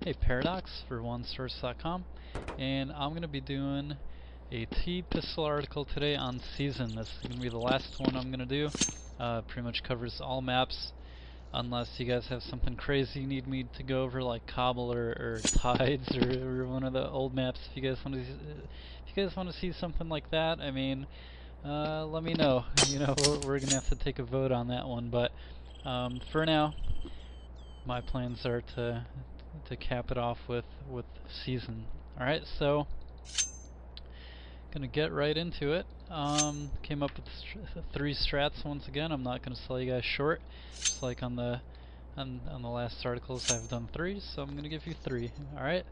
Hey, Paradox for JuanSource.com, and I'm going to be doing a T-pistol article today on Season. This is going to be the last one I'm going to do. Pretty much covers all maps, unless you guys have something crazy you need me to go over, like Cobble or Tides or one of the old maps. If you guys want to see something like that, I mean, let me know. You know, we're going to have to take a vote on that one, but for now, my plans are to cap it off with Season. Alright, so gonna get right into it. Came up with three strats once again. I'm not gonna sell you guys short, just like on the last articles. I've done three, so I'm gonna give you three. Alright,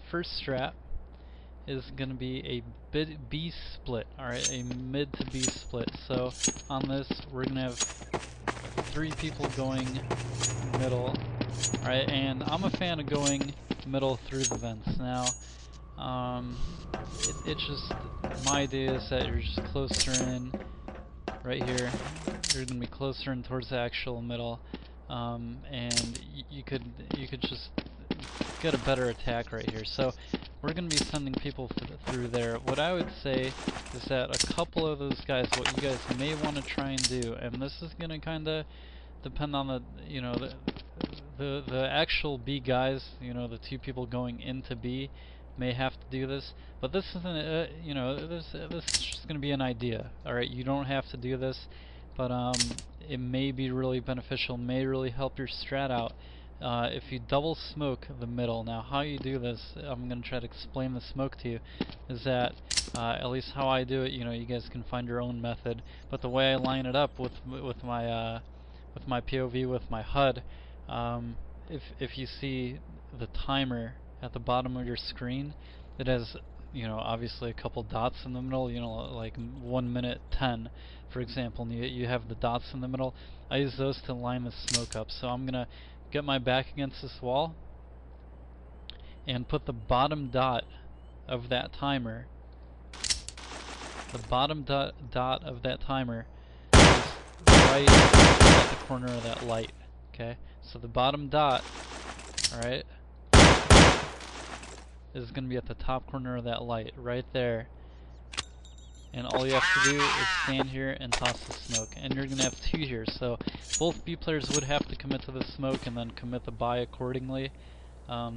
first strat is gonna be a B split. Alright, a mid to B split. So on this, we're gonna have three people going middle. Alright, and I'm a fan of going middle through the vents. Now, it's just, my idea is that you're just closer in, right here, you're going to be closer in towards the actual middle, and you could just get a better attack right here. So, we're going to be sending people through there. What I would say is that a couple of those guys, what you guys may want to try and do, and this is going to kind of depend on the, you know, the actual B guys, you know, the two people going into B may have to do this, but this isn't, you know, this is just going to be an idea. Alright, you don't have to do this, but it may be really beneficial, may really help your strat out if you double smoke the middle. Now, how you do this, I'm going to try to explain the smoke to you, is that, at least how I do it, you know, you guys can find your own method, but the way I line it up with my POV, with my HUD, if you see the timer at the bottom of your screen, it has, you know, obviously a couple dots in the middle, you know, like 1 minute 10, for example, and you have the dots in the middle. I use those to line the smoke up. So I'm gonna get my back against this wall and put the bottom dot of that timer, of that timer is right at the corner of that light. Okay, so the bottom dot, alright, is going to be at the top corner of that light, right there. And all you have to do is stand here and toss the smoke. And you're going to have two here, so both B players would have to commit to the smoke and then commit the buy accordingly. So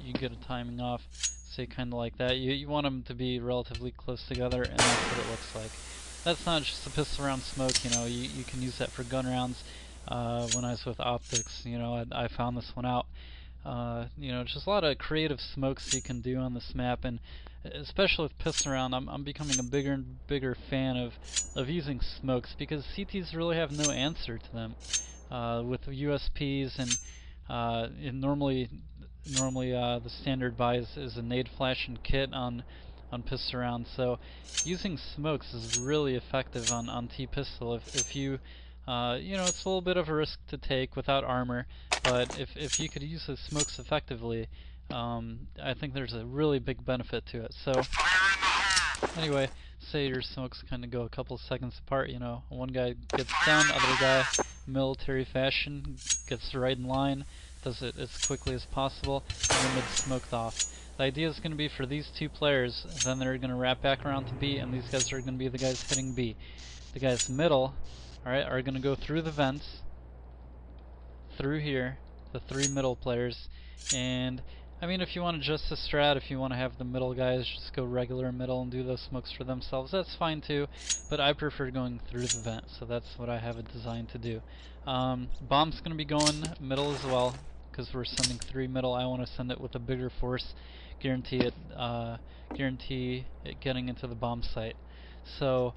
you get a timing off, say kind of like that. You want them to be relatively close together, and that's what it looks like. That's not just a pistol round smoke, you know, you can use that for gun rounds. When I was with optics, you know, I found this one out. You know, just a lot of creative smokes you can do on this map, and especially with pistol round, I'm becoming a bigger and bigger fan of using smokes, because CTs really have no answer to them. With USPs and normally the standard buy is a nade flash and kit on pistol round, so using smokes is really effective on T-pistol. If you you know, it's a little bit of a risk to take without armor, but if you could use the smokes effectively, I think there's a really big benefit to it. So anyway, say your smokes kind of go a couple seconds apart, you know, one guy gets down, other guy, military fashion, gets right in line, does it as quickly as possible, and then it's smoked off. The idea is going to be for these two players, then they're going to wrap back around to B, and these guys are going to be the guys hitting B. The guys middle, alright, are going to go through the vents, through here, the three middle players, and I mean, if you want to adjust the strat, if you want to have the middle guys just go regular middle and do those smokes for themselves, that's fine too, but I prefer going through the vent, so that's what I have it designed to do. Bomb's going to be going middle as well, because we're sending three middle. I want to send it with a bigger force, guarantee it getting into the bomb site. So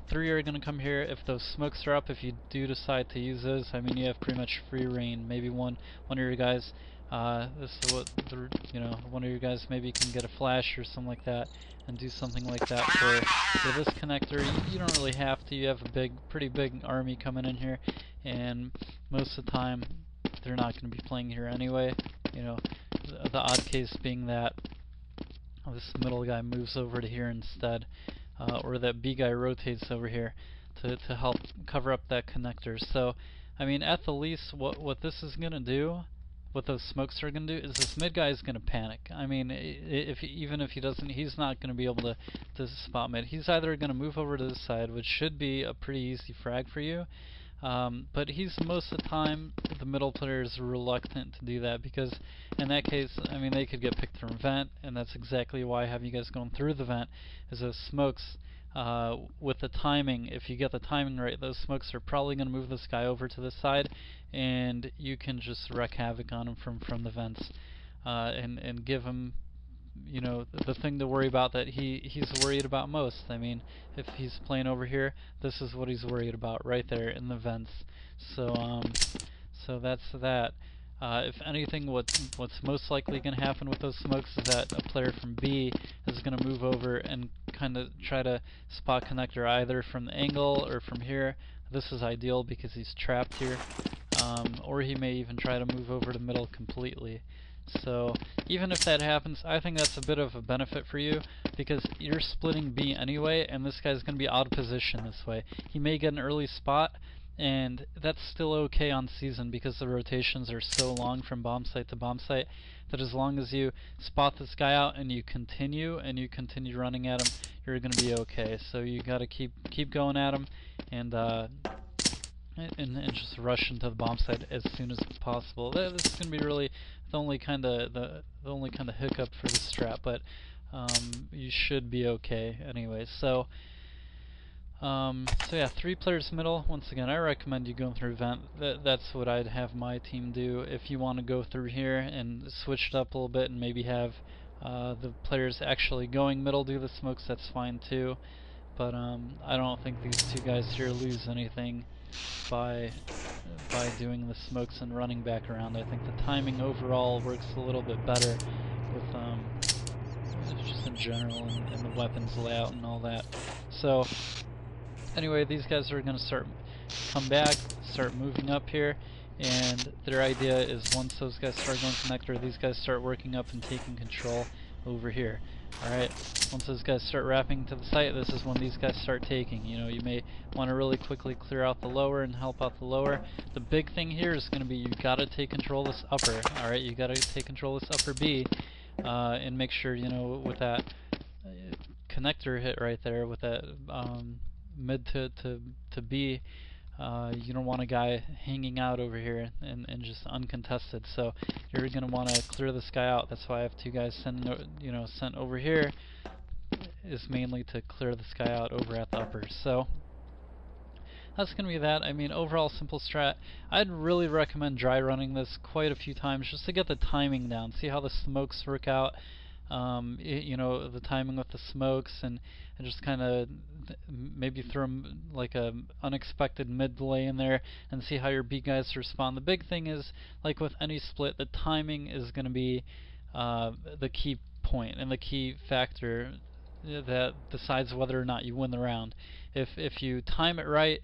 three are going to come here. If those smokes are up, if you do decide to use those, I mean, you have pretty much free reign. Maybe one of your guys, this is what you know, one of your guys maybe can get a flash or something like that and do something like that for this connector. You don't really have to. You have a pretty big army coming in here, and most of the time they're not going to be playing here anyway. You know, the odd case being that this middle guy moves over to here instead. Or that B guy rotates over here to help cover up that connector. So, I mean, at the least, what this is going to do what those smokes are going to do is this mid guy is going to panic. I mean, even if he doesn't, he's not going to be able to spot mid. He's either going to move over to this side, which should be a pretty easy frag for you, but he's most of the time, the middle player is reluctant to do that because in that case, I mean, they could get picked from vent, and that's exactly why I have you guys going through the vent, is those smokes, with the timing, if you get the timing right, those smokes are probably going to move this guy over to this side, and you can just wreak havoc on him from the vents, and give him, you know, the thing to worry about that he's worried about most. I mean, if he's playing over here, this is what he's worried about right there in the vents. So so that's that. If anything, what's most likely going to happen with those smokes is that a player from B is going to move over and kind of try to spot connector either from the angle or from here. This is ideal because he's trapped here, or he may even try to move over to middle completely. So even if that happens, I think that's a bit of a benefit for you because you're splitting B anyway, and this guy's going to be out of position this way. He may get an early spot, and that's still okay on season because the rotations are so long from bomb site to bomb site that as long as you spot this guy out and you continue running at him, you're going to be okay. So you got to keep going at him and just rush into the bomb site as soon as possible. This is going to be really the only kind of hiccup for this strat, but you should be okay anyway. So yeah, 3 players middle. Once again, I recommend you going through vent. That's what I'd have my team do. If you want to go through here and switch it up a little bit and maybe have the players actually going middle do the smokes, that's fine too. But I don't think these 2 guys here lose anything by doing the smokes and running back around. I think the timing overall works a little bit better with just in general and the weapons layout and all that. So anyway, these guys are going to come back, start moving up here, and their idea is once those guys start going connector, these guys start working up and taking control over here. Alright, once those guys start wrapping to the site, this is when these guys start taking. You know, you may want to really quickly clear out the lower and help out the lower. The big thing here is going to be you got to take control of this upper. Alright, you got to take control of this upper B, and make sure, you know, with that connector hit right there, with that mid to B, you don't want a guy hanging out over here and just uncontested. So you're going to want to clear this guy out. That's why I have 2 guys sent over here, is mainly to clear this guy out over at the upper. So that's going to be that. I mean, overall simple strat. I'd really recommend dry running this quite a few times just to get the timing down, see how the smokes work out. You know, the timing with the smokes, and just kind of maybe throw like a unexpected mid delay in there and see how your B guys respond. The big thing is, like with any split, the timing is going to be the key point and the key factor that decides whether or not you win the round. If you time it right,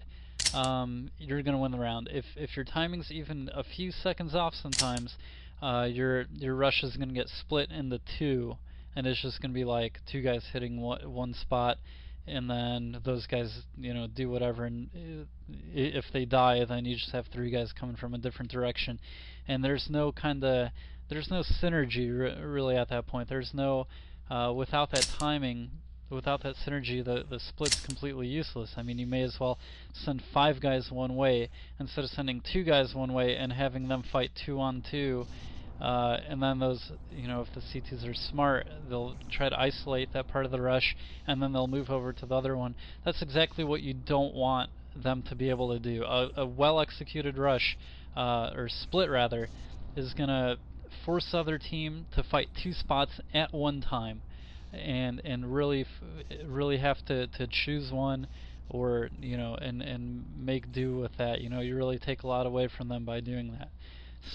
you're going to win the round. If your timing's even a few seconds off sometimes, your rush is going to get split into 2, and it's just going to be like 2 guys hitting one spot, and then those guys, you know, do whatever, and if they die, then you just have 3 guys coming from a different direction, and there's no synergy really at that point. There's no without that timing, without that synergy, the split's completely useless. I mean, you may as well send 5 guys one way instead of sending 2 guys one way and having them fight 2 on 2. And then those, you know, if the C2s are smart, they'll try to isolate that part of the rush, and then they'll move over to the other one. That's exactly what you don't want them to be able to do. A well-executed rush, or split rather, is going to force the other team to fight 2 spots at one time, and really have to choose one, or, you know, and make do with that. You know, you really take a lot away from them by doing that.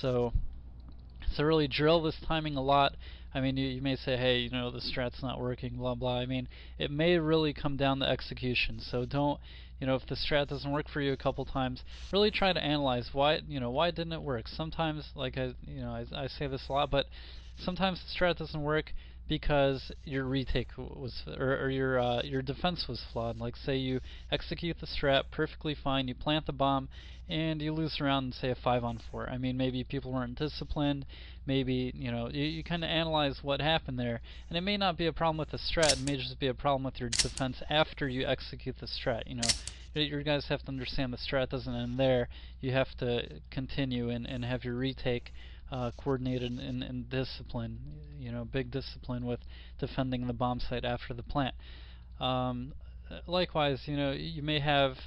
So really drill this timing a lot. I mean, you may say, hey, you know, the strat's not working, blah blah. I mean, it may really come down to execution. So don't, you know, if the strat doesn't work for you a couple times, really try to analyze why didn't it work. Sometimes, like I say this a lot, but sometimes the strat doesn't work because your retake was, or your defense was flawed. Like say you execute the strat perfectly fine, you plant the bomb, and you lose the round in say a 5-on-4. I mean, maybe people weren't disciplined, maybe you kind of analyze what happened there, and it may not be a problem with the strat, it may just be a problem with your defense after you execute the strat. Your guys have to understand the strat doesn't end there. You have to continue and have your retake coordinated and discipline, big discipline with defending the bomb site after the plant. Likewise, you may have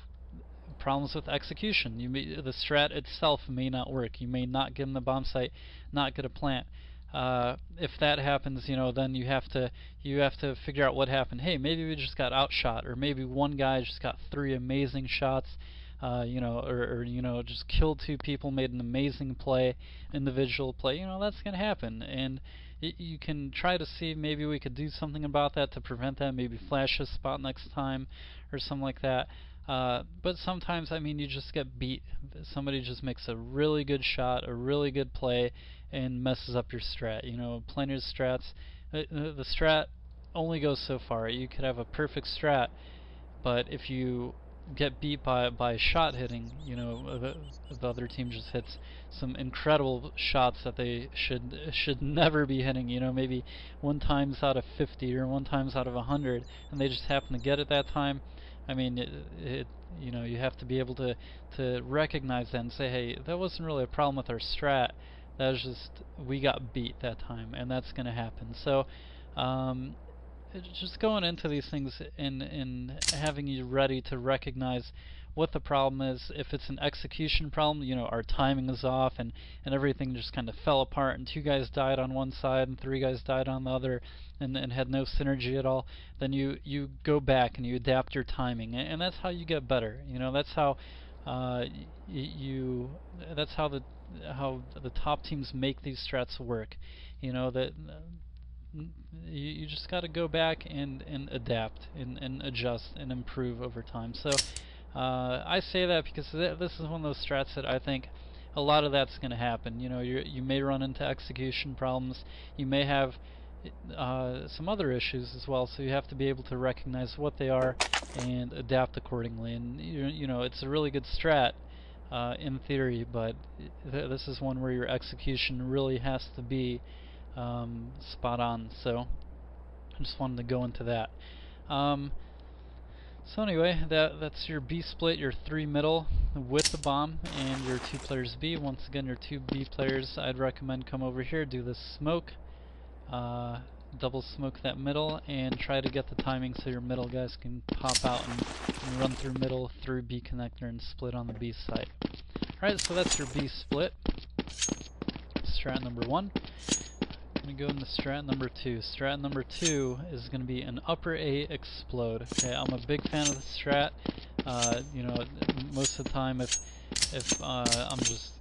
problems with execution. The strat itself may not work. You may not get in the bomb site, not get a plant. If that happens, then you have to figure out what happened. Hey, maybe we just got outshot, or maybe one guy just got 3 amazing shots, or just killed 2 people, made an amazing play, individual play. That's gonna happen, and you can try to see maybe we could do something about that to prevent that. Maybe flash a spot next time, or something like that. But sometimes, you just get beat. Somebody just makes a really good shot, a really good play, and messes up your strat. Plenty of strats. The strat only goes so far. You could have a perfect strat, but if you get beat by shot hitting, the other team just hits some incredible shots that they should never be hitting. Maybe 1 times out of 50 or 1 times out of 100, and they just happen to get it that time. You have to be able to recognize that and say, hey, that wasn't really a problem with our strat. That was just, we got beat that time, and that's going to happen. So, just going into these things and having you ready to recognize what the problem is. If it's an execution problem, our timing is off and everything just kind of fell apart, and 2 guys died on one side and 3 guys died on the other, and had no synergy at all, then you go back and you adapt your timing, and that's how you get better. That's how that's how the top teams make these strats work. That you just got to go back and adapt and adjust and improve over time. So I say that because this is one of those strats that I think a lot of that's going to happen. You may run into execution problems. You may have some other issues as well, so you have to be able to recognize what they are and adapt accordingly. And it's a really good strat in theory, but this is one where your execution really has to be spot on. So I just wanted to go into that. So anyway, that's your B split, your 3 middle with the bomb, and your 2 players B. Once again, your 2 B players, I'd recommend come over here, do the smoke, double smoke that middle, and try to get the timing so your middle guys can pop out and run through middle, through B connector, and split on the B site. Alright, so that's your B split. Strat number 1. I'm going to go into strat number 2. Strat number 2 is going to be an upper A explode. Okay, I'm a big fan of the strat. Most of the time if I'm just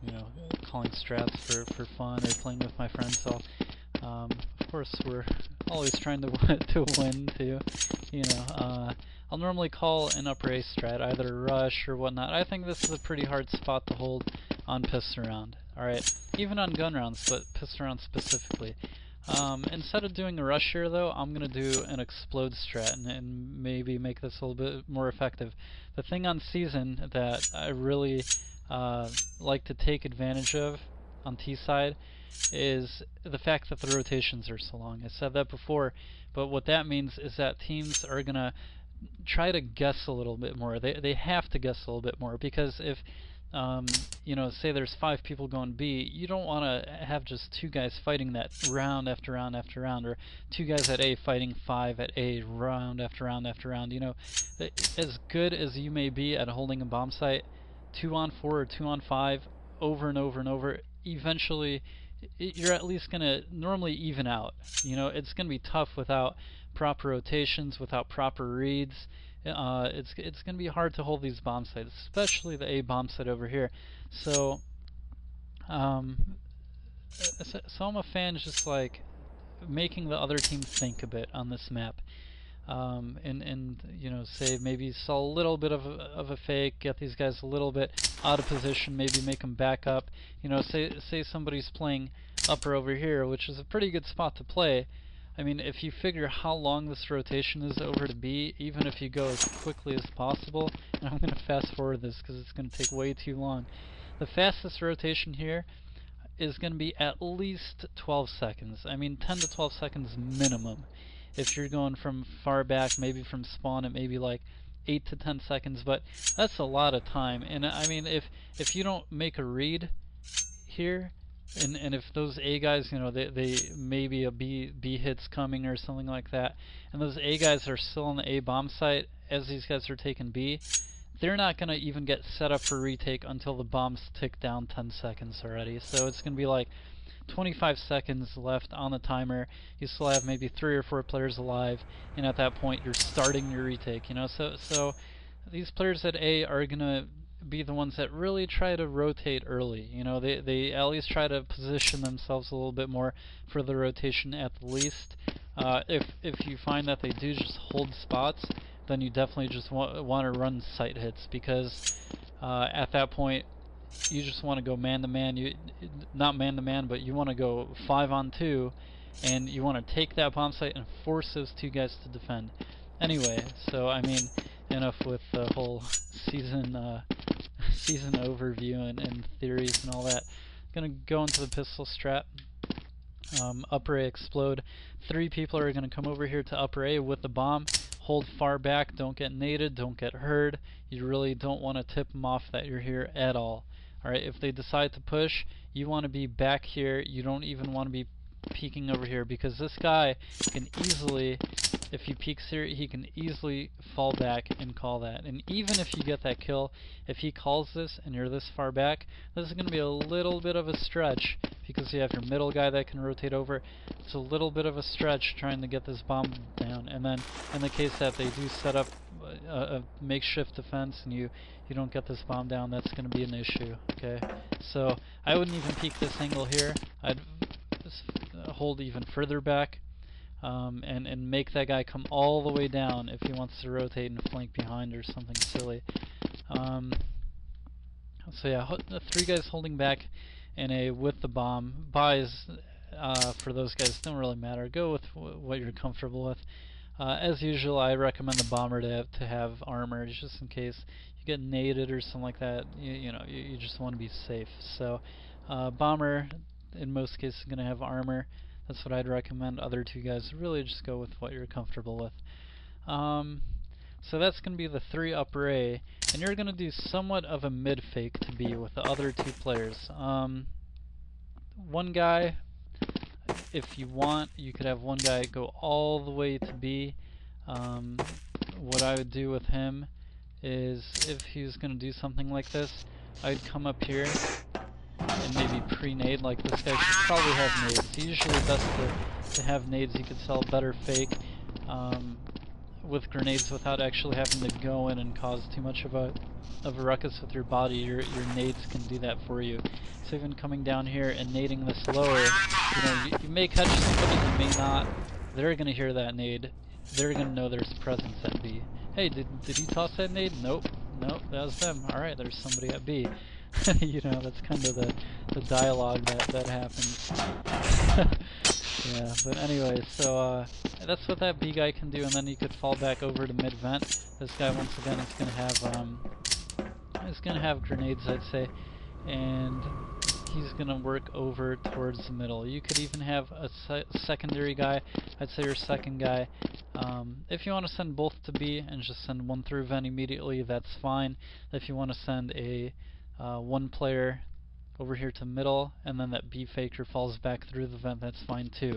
calling strats for fun or playing with my friends, so of course we're always trying to win too. I'll normally call an upper A strat, either a rush or whatnot. I think this is a pretty hard spot to hold on pistol round. Alright, even on gun rounds, but pistol round specifically. Instead of doing a rush here though, I'm going to do an explode strat and maybe make this a little bit more effective. The thing on Season that I really like to take advantage of on T side is the fact that the rotations are so long. I said that before, but what that means is that teams are going to try to guess a little bit more. They have to guess a little bit more, because if say there's 5 people going B, you don't want to have just 2 guys fighting that round after round after round, or 2 guys at A fighting 5 at A round after round after round. As good as you may be at holding a bomb site, 2-on-4 or 2-on-5 over and over and over, eventually you're at least going to normally even out. It's going to be tough without proper rotations, without proper reads. It's going to be hard to hold these bomb sites, especially the A bomb site over here. So I'm a fan just like making the other team think a bit on this map. Say maybe saw a little bit of a fake, get these guys a little bit out of position, maybe make them back up. Say somebody's playing upper over here, which is a pretty good spot to play. I mean, if you figure how long this rotation is over to B, even if you go as quickly as possible, and I'm going to fast forward this because it's going to take way too long. The fastest rotation here is going to be at least 12 seconds. I mean, 10 to 12 seconds minimum. If you're going from far back, maybe from spawn, it may be like 8 to 10 seconds, but that's a lot of time. And I mean, if you don't make a read here, and if those A guys, you know, they maybe a B hit's coming or something like that, and those A guys are still on the A bomb site as these guys are taking B, they're not going to even get set up for retake until the bombs tick down 10 seconds already. So it's going to be like 25 seconds left on the timer. You still have maybe 3 or 4 players alive, and at that point you're starting your retake, you know. So these players at A are going to be the ones that really try to rotate early. You know, they at least try to position themselves a little bit more for the rotation at the least. If you find that they do just hold spots, then you definitely just want to run sight hits, because at that point you just want to go man-to-man. Not man-to-man, but you want to go 5-on-2, and you want to take that bomb site and force those 2 guys to defend. Anyway, so I mean, enough with the whole season season overview and theories and all that. I'm gonna go into the pistol strat. Upper A explode. 3 people are gonna come over here to upper A with the bomb. Hold far back. Don't get naded. Don't get heard. You really don't want to tip them off that you're here at all. Alright, if they decide to push, you want to be back here. You don't even want to be peeking over here, because this guy can easily, if he peeks here, he can easily fall back and call that. And even if you get that kill, if he calls this and you're this far back, this is going to be a little bit of a stretch, because you have your middle guy that can rotate over. It's a little bit of a stretch trying to get this bomb down. And then in the case that they do set up a makeshift defense and you don't get this bomb down, that's going to be an issue. Okay, so I wouldn't even peek this angle here. I'd hold even further back, and make that guy come all the way down if he wants to rotate and flank behind or something silly. So yeah, 3 guys holding back in A with the bomb. Buys for those guys don't really matter. Go with what you're comfortable with. As usual, I recommend the bomber to have armor, just in case you get naded or something like that. You just want to be safe. So bomber, in most cases, is going to have armor. That's what I'd recommend. Other 2 guys, really just go with what you're comfortable with. So that's going to be the 3 upper A, and you're going to do somewhat of a mid fake to B with the other 2 players. One guy, if you want, you could have one guy go all the way to B. What I would do with him is, if he's going to do something like this, I'd come up here and maybe pre-nade. Like, this guy should probably have nades. Usually best to have nades. You could sell better fake with grenades without actually having to go in and cause too much of a ruckus with your body. Your nades can do that for you. So even coming down here and nading this lower, you may catch somebody, you may not. They're going to hear that nade. They're going to know there's presence at B. Hey, did you toss that nade? Nope, that was them. Alright, there's somebody at B. That's kind of the dialogue that happens. Yeah, but anyway, so that's what that B guy can do, and then you could fall back over to mid vent. This guy, once again, is gonna have grenades, I'd say, and he's gonna work over towards the middle. You could even have a secondary guy. I'd say your second guy. If you want to send both to B and just send one through vent immediately, that's fine. If you want to send a 1 player over here to middle, and then that B faker falls back through the vent, that's fine too.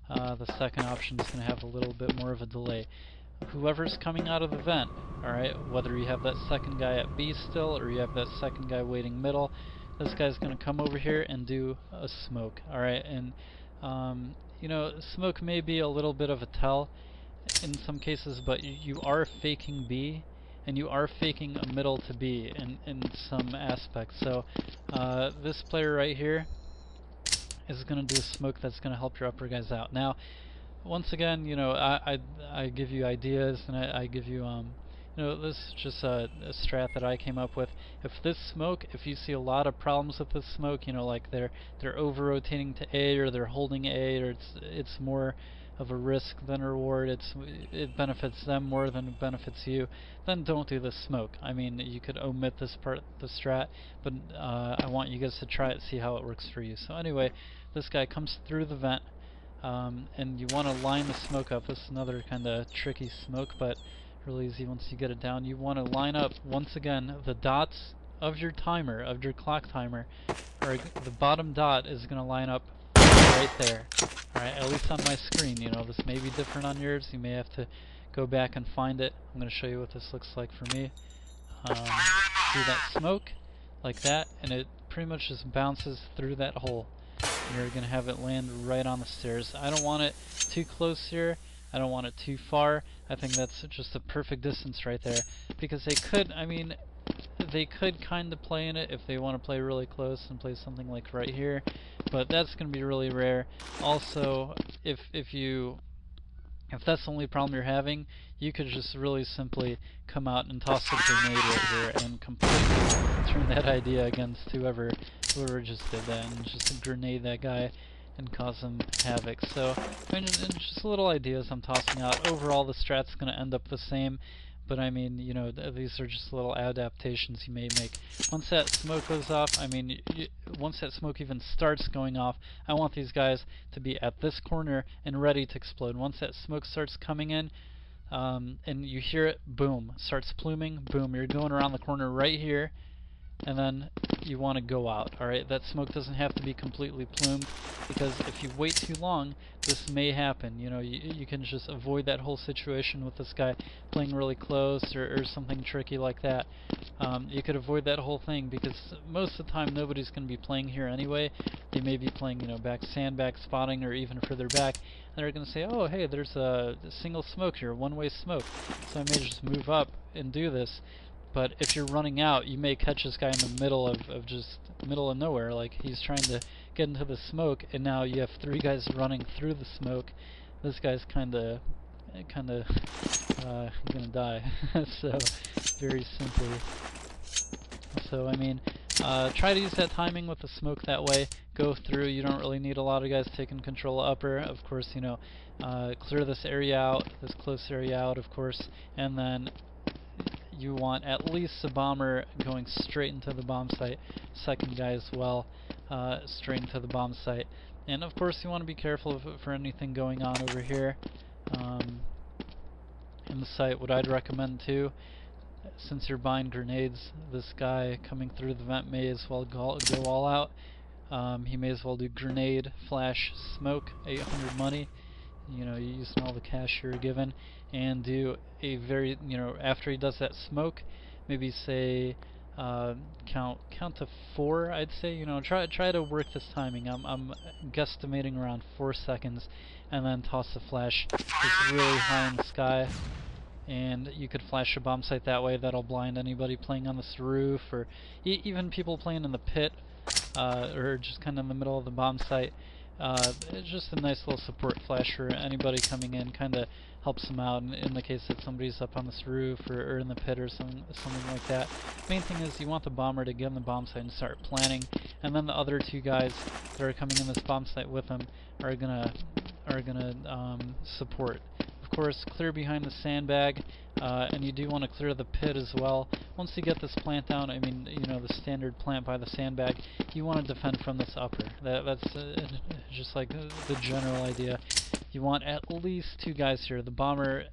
The second option is going to have a little bit more of a delay. Whoever's coming out of the vent, alright, whether you have that second guy at B still, or you have that second guy waiting middle, this guy's going to come over here and do a smoke, alright, and smoke may be a little bit of a tell in some cases, but you are faking B, and you are faking a middle to B in some aspects. So this player right here is going to do a smoke that's going to help your upper guys out. Now, once again, I give you ideas, and I give you this is just a strat that I came up with. If you see a lot of problems with this smoke, like they're over rotating to A, or they're holding A, or it's more of a risk than a reward, it benefits them more than it benefits you, then don't do the smoke. I mean, you could omit this part of the strat, but I want you guys to try it, see how it works for you. So anyway, this guy comes through the vent, and you want to line the smoke up. This is another kind of tricky smoke, but really easy once you get it down. You want to line up, once again, the dots of your timer, of your clock timer, or the bottom dot is going to line up right there. Alright, at least on my screen. You know, this may be different on yours. You may have to go back and find it. I'm going to show you what this looks like for me. See that smoke? Like that, and it pretty much just bounces through that hole. And you're going to have it land right on the stairs. I don't want it too close here. I don't want it too far. I think that's just a perfect distance right there. Because they could, I mean, they could kind of play in it if they want to play really close and play something like right here, but that's going to be really rare. Also, if that's the only problem you're having, you could just really simply come out and toss a grenade right here and completely turn that idea against whoever just did that, and just grenade that guy and cause him havoc. So, I mean, just little ideas I'm tossing out. Overall, the strat's going to end up the same. But I mean, you know, these are just little adaptations you may make. Once that smoke goes off, I mean, once that smoke even starts going off, I want these guys to be at this corner and ready to explode. Once that smoke starts coming in, and you hear it, boom, starts pluming, boom, you're going around the corner right here, and then you want to go out. Alright, that smoke doesn't have to be completely plumed, because if you wait too long, this may happen. You know, you can just avoid that whole situation with this guy playing really close or something tricky like that. You could avoid that whole thing, because most of the time nobody's going to be playing here anyway. They may be playing, you know, sandbag spotting or even further back, and they're going to say, oh hey, there's a single smoke here, one-way smoke, so I may just move up and do this. But if you're running out, you may catch this guy in the middle of middle of nowhere, like he's trying to get into the smoke, and now you have 3 guys running through the smoke. This guy's kinda gonna die. So, very simply. So, I mean, try to use that timing with the smoke that way. Go through. You don't really need a lot of guys taking control of upper. Of course, you know, clear this area out, this close area out, of course, and then you want at least a bomber going straight into the bomb site. Second guy as well, straight into the bomb site. And of course you want to be careful for anything going on over here in the site. What I'd recommend too, since you're buying grenades, this guy coming through the vent may as well go all out. He may as well do grenade, flash, smoke, 800 money. You know, you're using all the cash you're given, and do a very, you know, after he does that smoke, maybe say count to 4. I'd say, you know, try to work this timing. I'm guesstimating around 4 seconds, and then toss the flash just really high in the sky, and you could flash a bomb site that way. That'll blind anybody playing on this roof, or even people playing in the pit, or just kind of in the middle of the bomb site. It's just a nice little support flash for anybody coming in, kind of helps them out in the case that somebody's up on this roof or in the pit or something like that. Main thing is you want the bomber to get on the bomb site and start planning, and then the other 2 guys that are coming in this bomb site with them are gonna support. Of course, clear behind the sandbag, and you do want to clear the pit as well. Once you get this plant down, I mean, you know, the standard plant by the sandbag, you want to defend from this upper. That's just like the general idea. You want at least 2 guys here. The bomber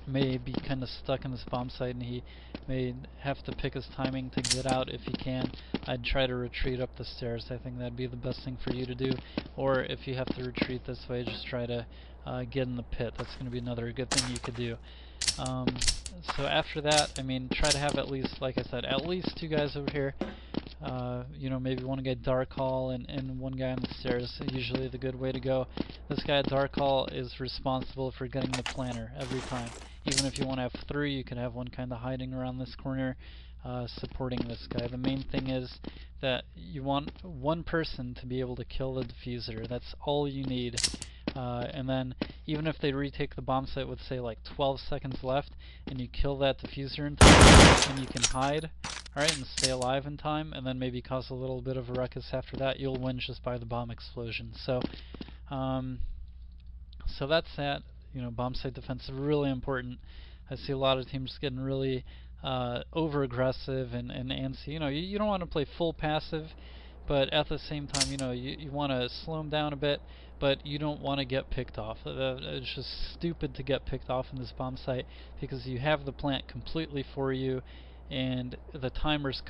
may be kind of stuck in this bomb site, and he may have to pick his timing to get out if he can. I'd try to retreat up the stairs. I think that'd be the best thing for you to do. Or if you have to retreat this way, just try to get in the pit. That's going to be another good thing you could do. So after that, I mean, try to have at least, like I said, at least 2 guys over here. You know, maybe 1 guy Dark Hall and 1 guy on the stairs. Usually the good way to go. This guy Dark Hall is responsible for getting the planter every time. Even if you want to have 3, you can have 1 kind of hiding around this corner, supporting this guy. The main thing is that you want 1 person to be able to kill the diffuser. That's all you need. And then even if they retake the bomb site with, say, like 12 seconds left, and you kill that diffuser in time, and you can hide, alright, and stay alive in time, and then maybe cause a little bit of a ruckus after that, you'll win just by the bomb explosion. So, So that's that. You know, bomb site defense is really important. I see a lot of teams getting really over aggressive and antsy. You know, you don't want to play full passive, but at the same time, you know, you want to slow them down a bit, but you don't want to get picked off. It's just stupid to get picked off in this bomb site because you have the plant completely for you, and the timer's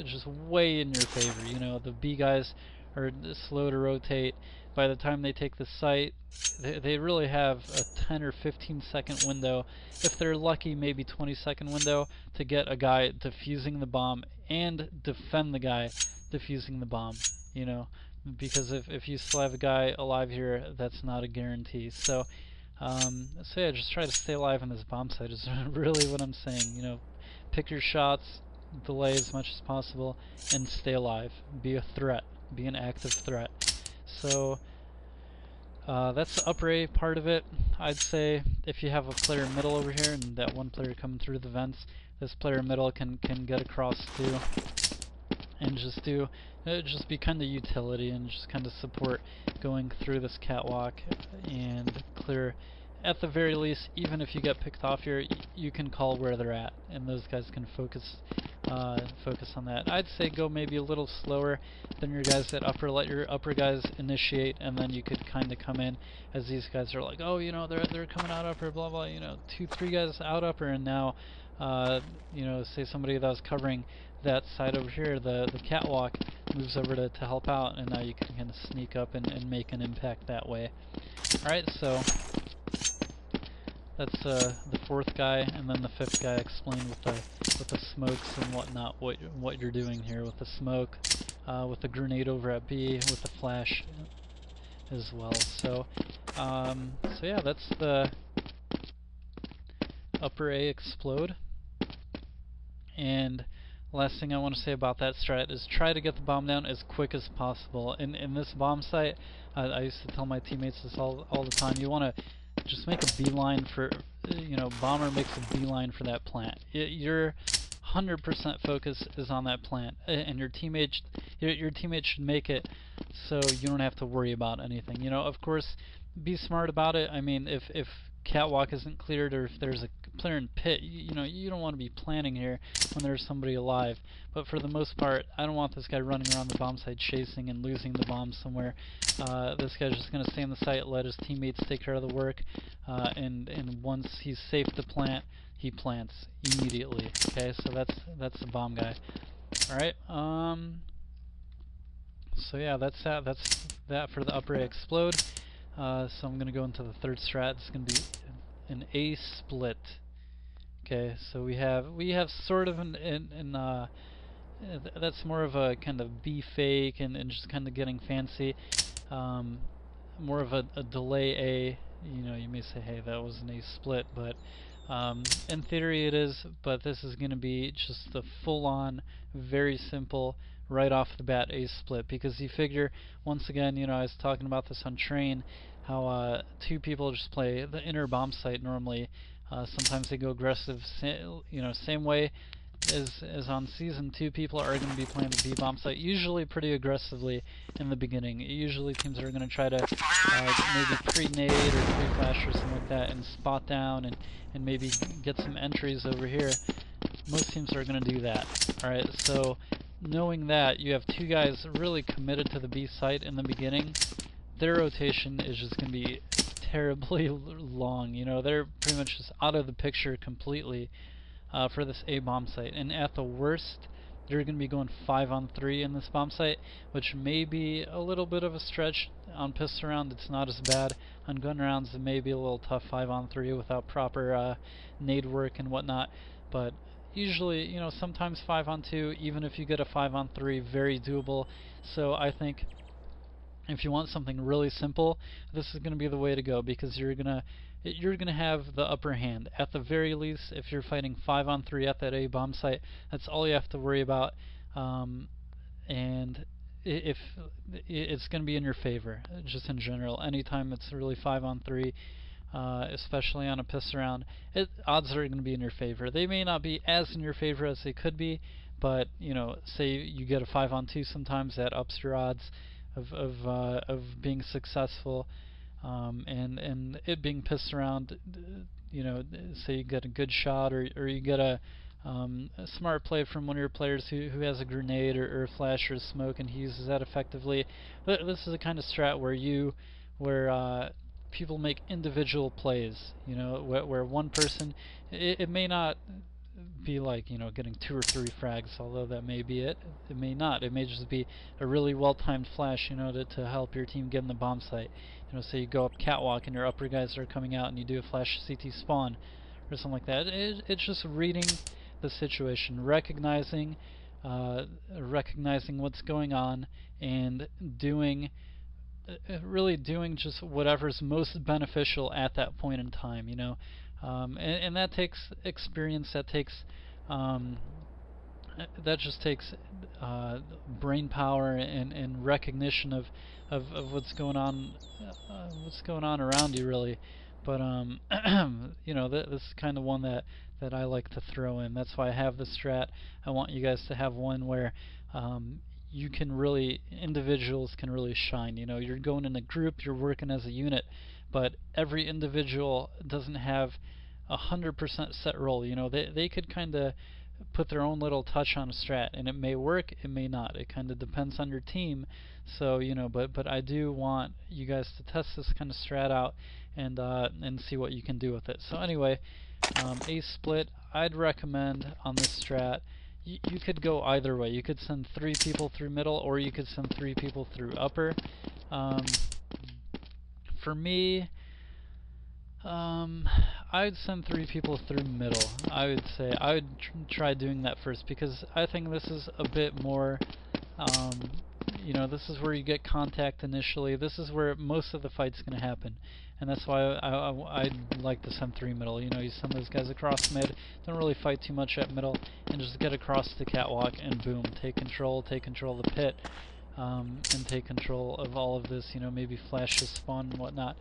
just way in your favor. You know, the B guys are slow to rotate. By the time they take the site, they really have a 10 or 15 second window, if they're lucky maybe 20-second window, to get a guy defusing the bomb and defend the guy defusing the bomb, you know, because if you still have a guy alive here, that's not a guarantee. So yeah, just try to stay alive in this bomb site is really what I'm saying. You know, pick your shots, delay as much as possible, and stay alive. Be a threat. Be an active threat. So that's the upper A part of it. I'd say if you have a player middle over here and that one player coming through the vents, this player middle can get across too, and just be kind of utility and just kind of support going through this catwalk and clear. At the very least, even if you get picked off here, you can call where they're at, and those guys can focus on that. I'd say go maybe a little slower than your guys at upper. Let your upper guys initiate, and then you could kind of come in as these guys are like, oh, you know, they're coming out upper, blah blah. You know, 2-3 guys out upper, and now, you know, say somebody that was covering that side over here, the catwalk, moves over to help out, and now you can kind of sneak up and make an impact that way. All right, so that's the fourth guy, and then the fifth guy explained with the smokes and whatnot what you're doing here with the smoke, with the grenade over at B, with the flash as well. So yeah, that's the upper A explode. And last thing I want to say about that strat is try to get the bomb down as quick as possible. In this bomb site, I used to tell my teammates this all the time. You want to just make a beeline for, you know, bomber makes a beeline for that plant. Your 100% focus is on that plant, and your teammates should make it so you don't have to worry about anything. You know, of course, be smart about it. I mean, if catwalk isn't cleared, or if there's a player in pit, you know, you don't want to be planning here when there's somebody alive. But for the most part, I don't want this guy running around the bomb site chasing and losing the bomb somewhere. This guy's just going to stay on the site, let his teammates take care of the work, and once he's safe to plant, he plants immediately. Okay, so that's the bomb guy. All right. So yeah, that's that for the upper A explode. So I'm going to go into the third strat. It's going to be an A split. Okay, so we have sort of that's more of a kind of B fake and just kind of getting fancy. More of a delay A. You know, you may say, hey, that was an A split, but in theory it is. But this is going to be just the full-on, very simple, right off the bat A split, because you figure, once again, you know, I was talking about this on train, how two people just play the inner bomb site normally. Sometimes they go aggressive, you know, same way as on season. Two people are going to be playing the B bomb site, usually pretty aggressively in the beginning. Usually teams are going to try to maybe pre-nade or pre-flash or something like that, and spot down and maybe get some entries over here. Most teams are going to do that. Alright, so knowing that you have two guys really committed to the B site in the beginning, their rotation is just going to be terribly long. You know, they're pretty much just out of the picture completely for this A bomb site. And at the worst, they're going to be going 5-on-3 in this bomb site, which may be a little bit of a stretch. On pistol round, it's not as bad. On gun rounds, it may be a little tough 5-on-3 without proper nade work and whatnot. But usually, you know, sometimes 5-on-2, even if you get a 5-on-3, very doable. So I think if you want something really simple, this is going to be the way to go, because you're gonna have the upper hand. At the very least, if you're fighting 5-on-3 at that A bomb site, that's all you have to worry about, and if it's going to be in your favor, just in general. Anytime it's really 5-on-3, especially on a pistol round, odds are going to be in your favor. They may not be as in your favor as they could be, but you know, say you get a 5-on-2 sometimes, that ups your odds of being successful. and it being pissed around, you know, say you get a good shot or you get a smart play from one of your players who has a grenade or a flash or a smoke and he uses that effectively. This is the kind of strat where people make individual plays, you know, where one person, it may not be like, you know, getting 2 or 3 frags, although that may be it. It may not. It may just be a really well-timed flash, you know, to help your team get in the bomb site. You know, say you go up catwalk and your upper guys are coming out and you do a flash CT spawn or something like that. It's just reading the situation, recognizing what's going on and doing really doing just whatever's most beneficial at that point in time, you know. And that takes experience, that just takes brain power and recognition of what's going on around you, really. But you know, this is kind of one that I like to throw in. That's why I have this strat. I want you guys to have one where you can really, individuals can really shine. You know, you're going in a group, you're working as a unit, but every individual doesn't have 100% set role. You know, they could kind of put their own little touch on a strat, and it may work, it may not. It kind of depends on your team. So, you know, but I do want you guys to test this kind of strat out and see what you can do with it. So anyway, a split, I'd recommend on this strat. You could go either way. You could send 3 people through middle, or you could send 3 people through upper. For me, I'd send 3 people through middle. I would say I would try doing that first, because I think this is a bit more, you know, this is where you get contact initially. This is where most of the fight's going to happen, and that's why I'd like to send 3 middle. You know, you send those guys across mid, don't really fight too much at middle, and just get across the catwalk and boom, take control of the pit, and take control of all of this. You know, maybe flash the spawn and whatnot.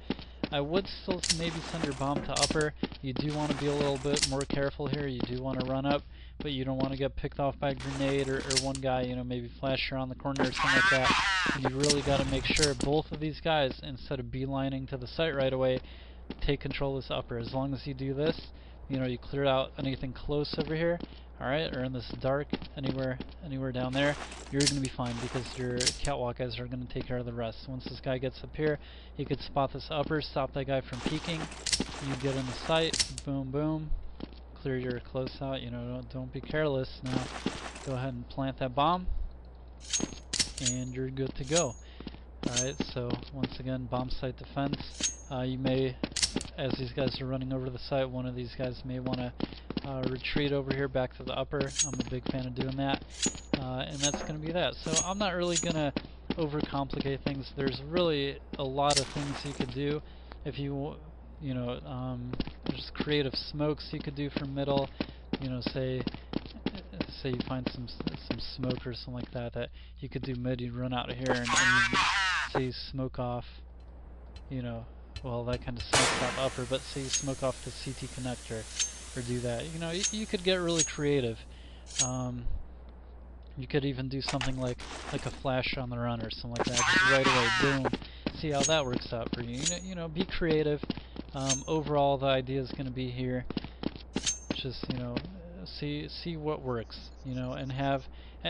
I would still maybe send your bomb to upper. You do want to be a little bit more careful here. You do want to run up, but you don't want to get picked off by a grenade or one guy, you know, maybe flash around the corner or something like that. And you really got to make sure both of these guys, instead of beelining to the site right away, take control of this upper. As long as you do this, you know, you clear out anything close over here, alright, or in this dark, anywhere down there, you're going to be fine, because your catwalk guys are going to take care of the rest. Once this guy gets up here, he could spot this upper, stop that guy from peeking, you get in the sight, boom, boom, clear your close out, you know, don't be careless. Now, go ahead and plant that bomb, and you're good to go. Alright, so once again, bomb site defense. You may, as these guys are running over to the site, one of these guys may want to retreat over here back to the upper. I'm a big fan of doing that. And that's going to be that. So I'm not really going to overcomplicate things. There's really a lot of things you could do. If you know, there's creative smokes you could do from middle. You know, say you find some smoke or something like that you could do mid. You run out of here and say you smoke off, you know, well, that kind of smokes off upper, but say you smoke off the CT connector, or do that. You know, you could get really creative. You could even do something like a flash on the run or something like that, just right away, boom. See how that works out for you. You know, be creative. Overall, the idea is going to be here, just, you know, see what works, you know, and have,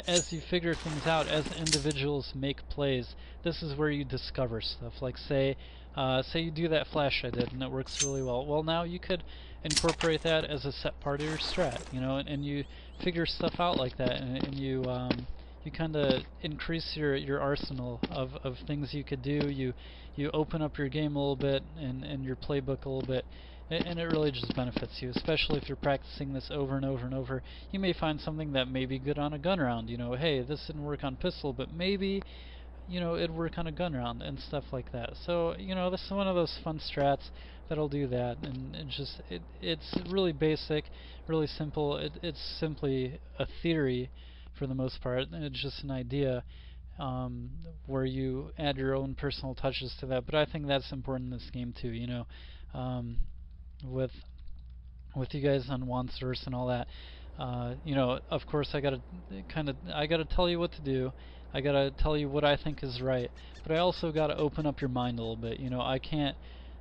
as you figure things out, as individuals make plays, this is where you discover stuff. Like say you do that flash I did and it works really well. Well, now you could incorporate that as a set part of your strat, you know, and you figure stuff out like that, and you kind of increase your arsenal of things you could do. You open up your game a little bit and your playbook a little bit. And it really just benefits you, especially if you're practicing this over and over and over. You may find something that may be good on a gun round. You know, hey, this didn't work on pistol, but maybe, you know, it'd work on a gun round and stuff like that. So, you know, this is one of those fun strats that'll do that. And it's really basic, really simple. It's simply a theory for the most part. It's just an idea where you add your own personal touches to that. But I think that's important in this game too, you know. With you guys on JuanSource and all that, you know, of course I gotta tell you what to do. I gotta tell you what I think is right, but I also gotta open up your mind a little bit. You know, I can't.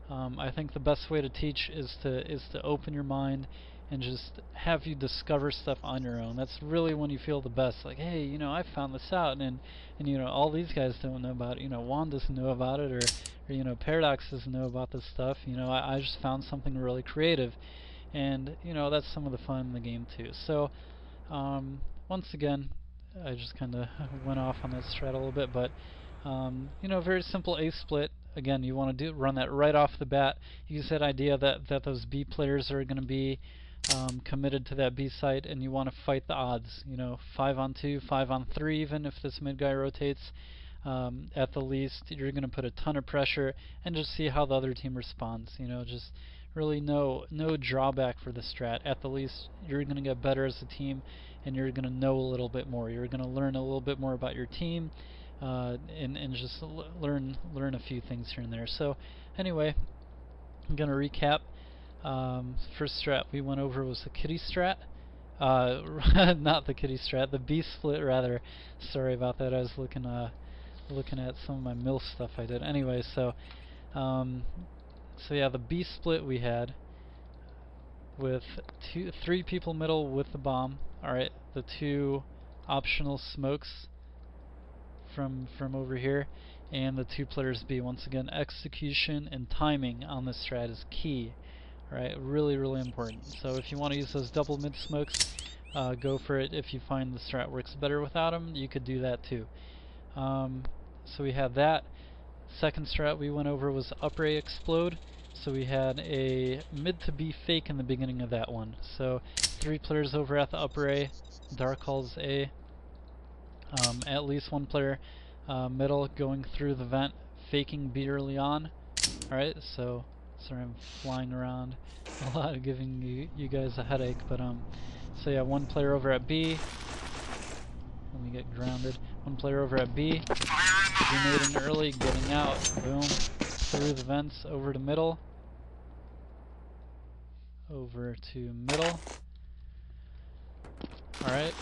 I think the best way to teach is to open your mind and just have you discover stuff on your own. That's really when you feel the best. Like, hey, you know, I found this out, and you know, all these guys don't know about it. You know, Juan doesn't know about it, or you know, Paradox doesn't know about this stuff. You know, I just found something really creative, and you know, that's some of the fun in the game too. So, once again, I just kind of went off on that strat a little bit, but you know, very simple A split. Again, you want to run that right off the bat. Use that idea that those B players are going to be committed to that B site, and you want to fight the odds. You know, 5 on 2, 5 on 3, even if this mid guy rotates. At the least, you're going to put a ton of pressure and just see how the other team responds. You know, just really no drawback for the strat. At the least, you're going to get better as a team, and you're going to know a little bit more. You're going to learn a little bit more about your team, and just learn a few things here and there. So anyway, I'm going to recap. First strat we went over was the kitty strat. Not the kitty strat, the B split rather. Sorry about that. I was looking at some of my MILF stuff I did. Anyway, so yeah, the B split we had with 3 people middle with the bomb. All right, the 2 optional smokes from over here, and the 2 players B. Once again, execution and timing on this strat is key. Alright, really important. So if you want to use those double mid smokes, go for it. If you find the strat works better without them, you could do that too. So we had that. Second strat we went over was up ray explode. So we had a mid to B fake in the beginning of that one. So 3 players over at the up ray, dark calls A. At least 1 player middle going through the vent, faking B early on. Alright, so sorry I'm flying around a lot, giving you guys a headache, but so yeah, 1 player over at B. Let me get grounded. 1 player over at B, grenading early, getting out, boom, through the vents, over to middle. Over to middle. Alright,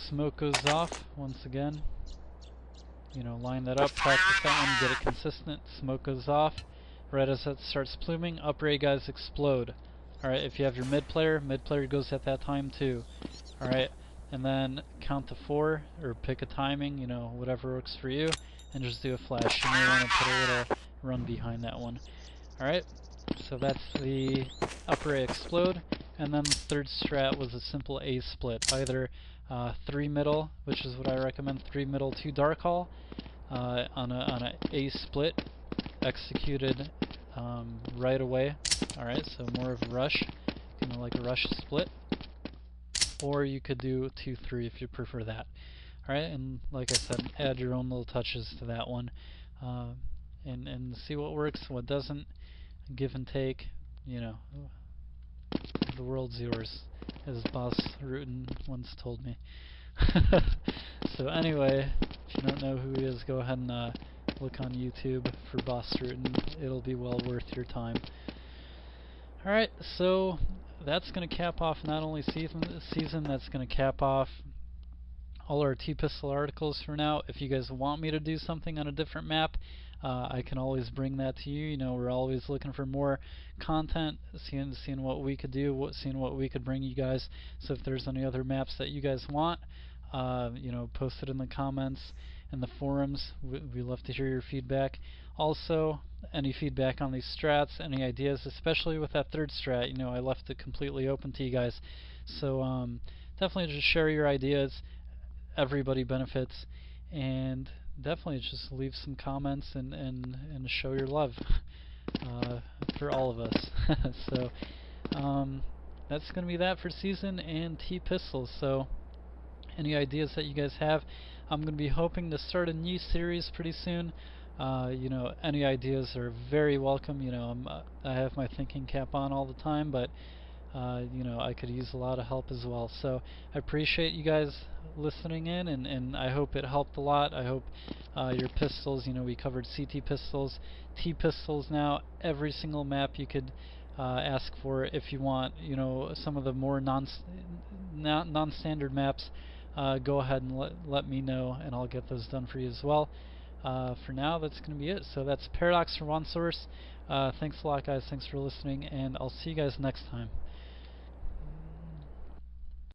smoke goes off once again. You know, line that up, practice that one, get it consistent. Smoke goes off. Right as that starts pluming, up ray guys explode. Alright, if you have your mid player goes at that time too. Alright, and then count to 4, or pick a timing, you know, whatever works for you, and just do a flash. You may want to put a little run behind that one. Alright, so that's the up ray explode, and then the third strat was a simple A split. Either 3 middle, which is what I recommend, 3 middle, 2 dark hall, on a A split, executed right away. Alright, so more of a rush, kind of like a rush split. Or you could do 2-3 if you prefer that. Alright, and like I said, add your own little touches to that one, and see what works, what doesn't. Give and take, you know. The world's yours, as Boss Rutan once told me. So anyway, if you don't know who he is, go ahead and look on YouTube for Boss Rutan. It'll be well worth your time. Alright, so that's going to cap off not only season, that's going to cap off all our T-Pistol articles for now. If you guys want me to do something on a different map, I can always bring that to you. You know, we're always looking for more content, seeing what we could do, seeing what we could bring you guys. So if there's any other maps that you guys want, you know, post it in the comments and the forums. We love to hear your feedback. Also, any feedback on these strats, any ideas, especially with that third strat, you know, I left it completely open to you guys. So definitely just share your ideas. Everybody benefits, and definitely just leave some comments and show your love for all of us. So that's going to be that for season and T-Pistols. So any ideas that you guys have, I'm going to be hoping to start a new series pretty soon. You know, any ideas are very welcome. You know, I have my thinking cap on all the time, but you know, I could use a lot of help as well. So I appreciate you guys listening in, and I hope it helped a lot. I hope your pistols, you know, we covered CT pistols, T pistols now, every single map you could ask for if you want, you know, some of the more non-standard maps. go ahead and let me know, and I'll get those done for you as well. For now, that's going to be it. So that's Paradox for JuanSource. Thanks a lot, guys. Thanks for listening, and I'll see you guys next time.